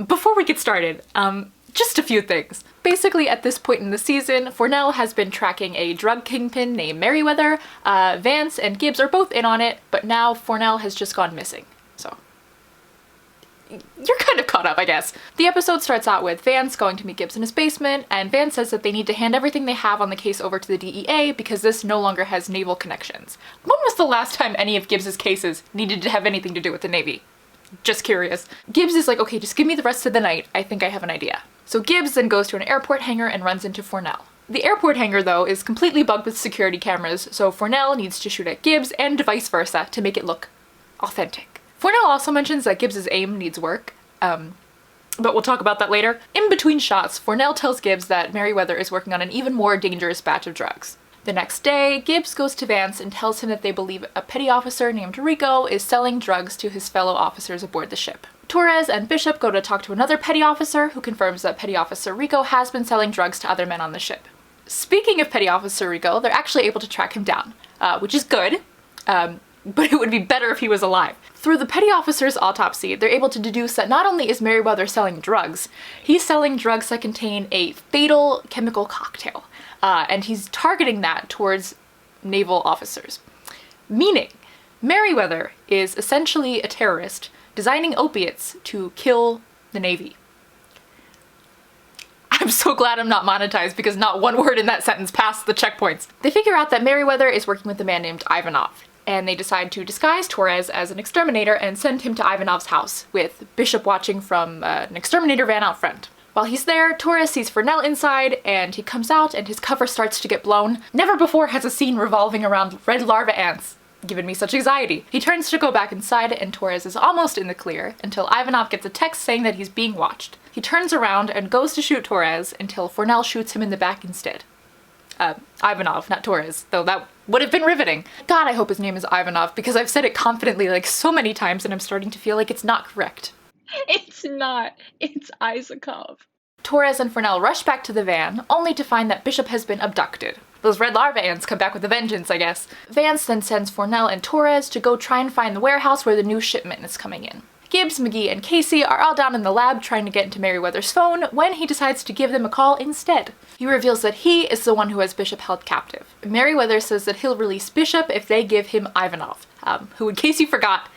Before we get started, just a few things. Basically, at this point in the season, Fornell has been tracking a drug kingpin named Merriweather. Vance and Gibbs are both in on it, but now Fornell has just gone missing. So, you're kind of caught up, I guess. The episode starts out with Vance going to meet Gibbs in his basement, and Vance says that they need to hand everything they have on the case over to the DEA because this no longer has naval connections. When was the last time any of Gibbs's cases needed to have anything to do with the Navy? Just curious. Gibbs is like, okay, just give me the rest of the night. I think I have an idea. So Gibbs then goes to an airport hangar and runs into Fornell. The airport hangar, though, is completely bugged with security cameras, so Fornell needs to shoot at Gibbs and vice versa to make it look authentic. Fornell also mentions that Gibbs's aim needs work, but we'll talk about that later. In between shots, Fornell tells Gibbs that Merriweather is working on an even more dangerous batch of drugs. The next day, Gibbs goes to Vance and tells him that they believe a petty officer named Rico is selling drugs to his fellow officers aboard the ship. Torres and Bishop go to talk to another petty officer who confirms that Petty Officer Rico has been selling drugs to other men on the ship. Speaking of Petty Officer Rico, they're actually able to track him down, which is good, but it would be better if he was alive. Through the petty officer's autopsy, they're able to deduce that not only is Merriweather selling drugs, he's selling drugs that contain a fatal chemical cocktail. And he's targeting that towards naval officers. Meaning, Merriweather is essentially a terrorist designing opiates to kill the Navy. I'm so glad I'm not monetized because not one word in that sentence passed the checkpoints. They figure out that Merriweather is working with a man named Ivanov, and they decide to disguise Torres as an exterminator and send him to Ivanov's house, with Bishop watching from an exterminator van out front. While he's there, Torres sees Fornell inside, and he comes out and his cover starts to get blown. Never before has a scene revolving around red larva ants given me such anxiety. He turns to go back inside, and Torres is almost in the clear until Ivanov gets a text saying that he's being watched. He turns around and goes to shoot Torres until Fornell shoots him in the back instead. Ivanov, not Torres, though that would have been riveting. God, I hope his name is Ivanov, because I've said it confidently like so many times and I'm starting to feel like it's not correct. It's not. It's Isakov. Torres and Fornell rush back to the van, only to find that Bishop has been abducted. Those red larva ants come back with a vengeance, I guess. Vance then sends Fornell and Torres to go try and find the warehouse where the new shipment is coming in. Gibbs, McGee, and Casey are all down in the lab trying to get into Merriweather's phone when he decides to give them a call instead. He reveals that he is the one who has Bishop held captive. Merriweather says that he'll release Bishop if they give him Ivanov, who, in case you forgot,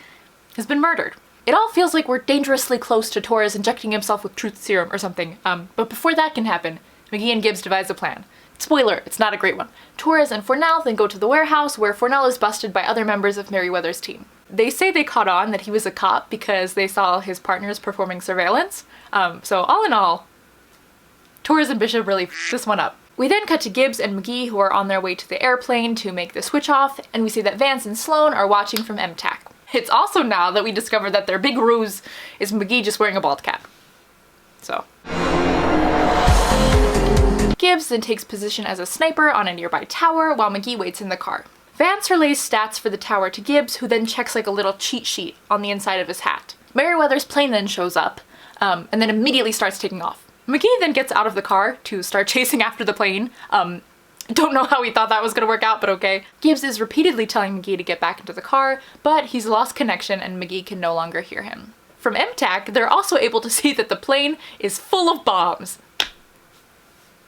has been murdered. It all feels like we're dangerously close to Torres injecting himself with truth serum or something, but before that can happen, McGee and Gibbs devise a plan. Spoiler, it's not a great one. Torres and Fornell then go to the warehouse where Fornell is busted by other members of Merriweather's team. They say they caught on that he was a cop because they saw his partners performing surveillance, so all in all, Torres and Bishop really f***ed this one up. We then cut to Gibbs and McGee who are on their way to the airplane to make the switch off, and we see that Vance and Sloane are watching from MTAC. It's also now that we discover that their big ruse is McGee just wearing a bald cap. So. Gibbs then takes position as a sniper on a nearby tower while McGee waits in the car. Vance relays stats for the tower to Gibbs, who then checks like a little cheat sheet on the inside of his hat. Merriweather's plane then shows up, and then immediately starts taking off. McGee then gets out of the car to start chasing after the plane. Don't know how he thought that was gonna work out, but okay. Gibbs is repeatedly telling McGee to get back into the car, but he's lost connection and McGee can no longer hear him. From MTAC, they're also able to see that the plane is full of bombs.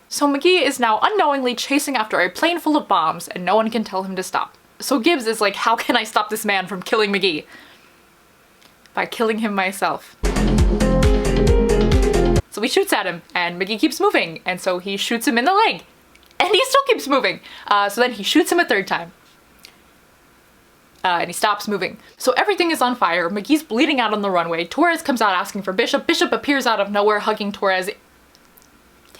So McGee is now unknowingly chasing after a plane full of bombs and no one can tell him to stop. So Gibbs is like, how can I stop this man from killing McGee? By killing him myself. So he shoots at him and McGee keeps moving, and so he shoots him in the leg. And he still keeps moving. So then he shoots him a third time. And he stops moving. So everything is on fire. McGee's bleeding out on the runway. Torres comes out asking for Bishop. Bishop appears out of nowhere hugging Torres.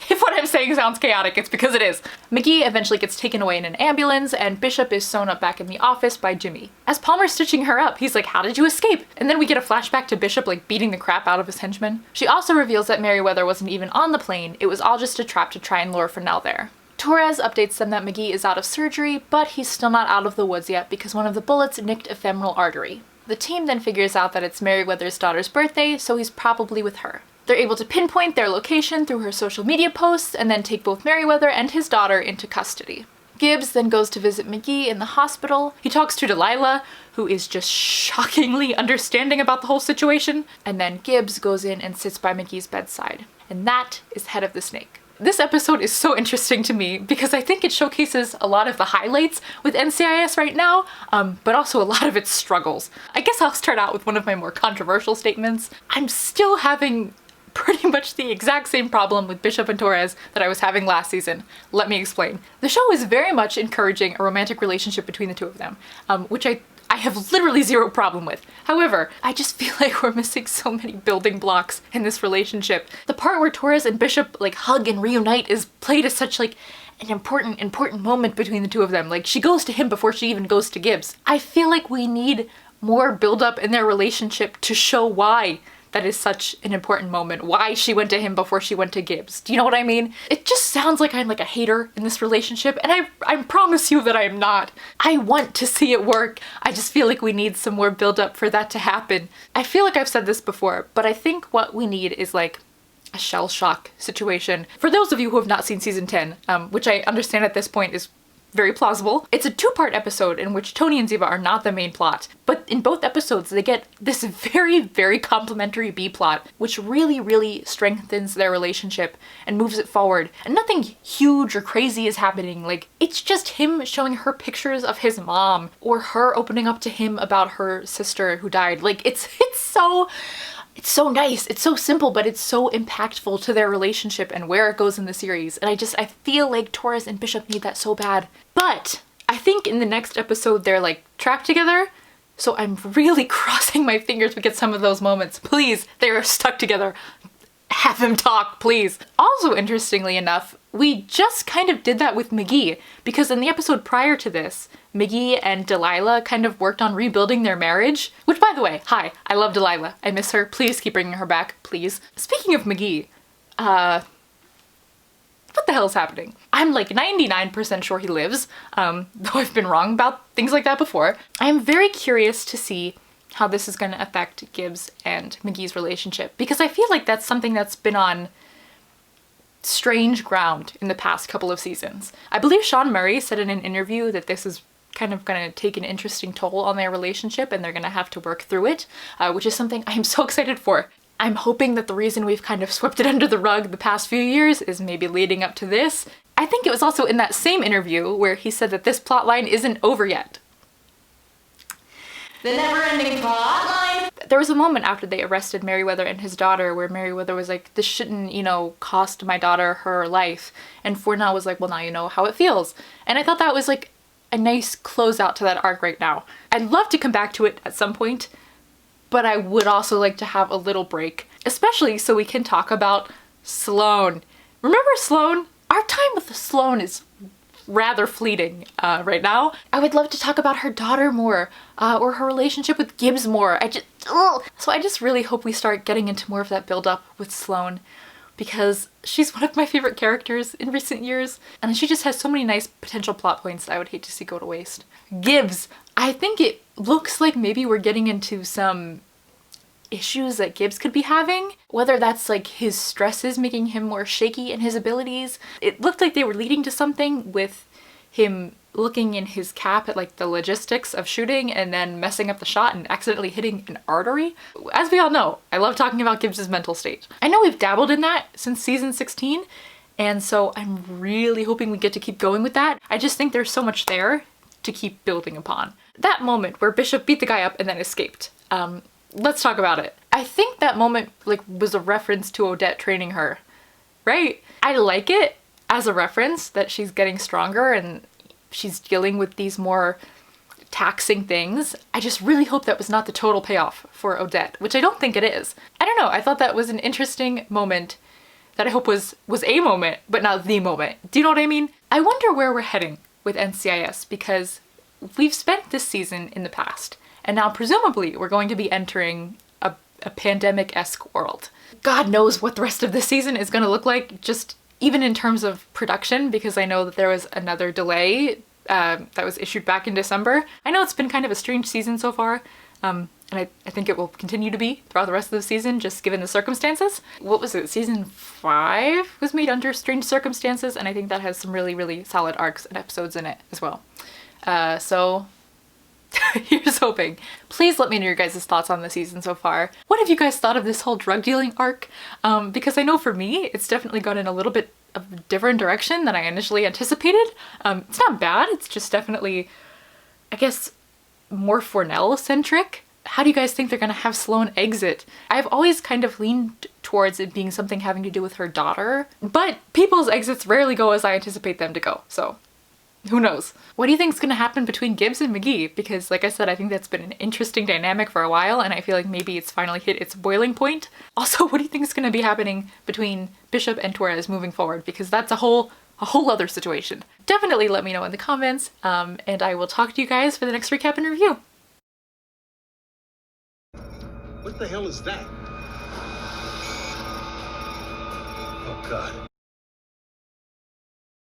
If what I'm saying sounds chaotic, it's because it is. McGee eventually gets taken away in an ambulance, and Bishop is sewn up back in the office by Jimmy. As Palmer's stitching her up, he's like, how did you escape? And then we get a flashback to Bishop like beating the crap out of his henchmen. She also reveals that Merriweather wasn't even on the plane, it was all just a trap to try and lure Fornell there. Torres updates them that McGee is out of surgery, but he's still not out of the woods yet because one of the bullets nicked a femoral artery. The team then figures out that it's Merriweather's daughter's birthday, so he's probably with her. They're able to pinpoint their location through her social media posts and then take both Merriweather and his daughter into custody. Gibbs then goes to visit McGee in the hospital. He talks to Delilah, who is just shockingly understanding about the whole situation. And then Gibbs goes in and sits by McGee's bedside. And that is Head of the Snake. This episode is so interesting to me because I think it showcases a lot of the highlights with NCIS right now, but also a lot of its struggles. I guess I'll start out with one of my more controversial statements. I'm still having pretty much the exact same problem with Bishop and Torres that I was having last season. Let me explain. The show is very much encouraging a romantic relationship between the two of them, which I have literally zero problem with. However, I just feel like we're missing so many building blocks in this relationship. The part where Torres and Bishop like hug and reunite is played as such like an important moment between the two of them. Like she goes to him before she even goes to Gibbs. I feel like we need more build up in their relationship to show why that is such an important moment, why she went to him before she went to Gibbs. Do you know what I mean? It just sounds like I'm like a hater in this relationship, and I promise you that I am not. I want to see it work. I just feel like we need some more build up for that to happen. I feel like I've said this before, but I think what we need is like a shell shock situation. For those of you who have not seen season 10, which I understand at this point is very plausible. It's a two-part episode in which Tony and Ziva are not the main plot, but in both episodes they get this very complimentary B-plot, which really strengthens their relationship and moves it forward. And nothing huge or crazy is happening. Like, it's just him showing her pictures of his mom, or her opening up to him about her sister who died. Like, it's so nice, it's so simple, but it's so impactful to their relationship and where it goes in the series. And I feel like Torres and Bishop need that so bad. But I think in the next episode they're like trapped together, so I'm really crossing my fingers we get some of those moments. Please, they are stuck together. Have them talk, please. Also, interestingly enough, we just kind of did that with McGee, because in the episode prior to this, McGee and Delilah kind of worked on rebuilding their marriage, which, by the way, hi, I love Delilah. I miss her. Please keep bringing her back, please. Speaking of McGee, what the hell is happening? I'm like 99% sure he lives, though I've been wrong about things like that before. I'm very curious to see how this is going to affect Gibbs and McGee's relationship, because I feel like that's something that's been on strange ground in the past couple of seasons. I believe Sean Murray said in an interview that this is kind of going to take an interesting toll on their relationship and they're going to have to work through it, which is something I'm so excited for. I'm hoping that the reason we've kind of swept it under the rug the past few years is maybe leading up to this. I think it was also in that same interview where he said that this plotline isn't over yet. The never-ending plotline. There was a moment after they arrested Merriweather and his daughter where Merriweather was like, this shouldn't, cost my daughter her life. And Fornell was like, well, now you know how it feels. And I thought that was like a nice closeout to that arc right now. I'd love to come back to it at some point, but I would also like to have a little break, especially so we can talk about Sloane. Remember Sloane? Our time with Sloane is rather fleeting right now. I would love to talk about her daughter more, or her relationship with Gibbs more. So I just really hope we start getting into more of that build-up with Sloane, because she's one of my favorite characters in recent years, and she just has so many nice potential plot points that I would hate to see go to waste. Gibbs. I think it looks like maybe we're getting into some issues that Gibbs could be having, whether that's like his stresses making him more shaky in his abilities. It looked like they were leading to something with him looking in his cap at like the logistics of shooting and then messing up the shot and accidentally hitting an artery. As we all know, I love talking about Gibbs's mental state. I know we've dabbled in that since season 16, and so I'm really hoping we get to keep going with that. I just think there's so much there to keep building upon. That moment where Bishop beat the guy up and then escaped. Let's talk about it. I think that moment was a reference to Odette training her, right? I like it as a reference that she's getting stronger and she's dealing with these more taxing things. I just really hope that was not the total payoff for Odette, which I don't think it is. I don't know, I thought that was an interesting moment that I hope was a moment, but not the moment. Do you know what I mean? I wonder where we're heading with NCIS, because we've spent this season in the past, and now presumably we're going to be entering a pandemic-esque world. God knows what the rest of this season is going to look like, just even in terms of production, because I know that there was another delay that was issued back in December. I know it's been kind of a strange season so far. and I think it will continue to be throughout the rest of the season, just given the circumstances. What was it? Season 5 was made under strange circumstances, and I think that has some really, really solid arcs and episodes in it as well. So here's hoping. Please let me know your guys' thoughts on the season so far. What have you guys thought of this whole drug dealing arc? Because I know for me, it's definitely gone in a little bit of a different direction than I initially anticipated. It's not bad, it's just definitely, I guess, more Fornell-centric. How do you guys think they're gonna have Sloane exit? I've always kind of leaned towards it being something having to do with her daughter, but people's exits rarely go as I anticipate them to go, so who knows? What do you think is going to happen between Gibbs and McGee? Because like I said, I think that's been an interesting dynamic for a while, and I feel like maybe it's finally hit its boiling point. Also, what do you think is going to be happening between Bishop and Torres moving forward? Because that's a whole other situation. Definitely let me know in the comments, and I will talk to you guys for the next recap and review. What the hell is that? Oh God.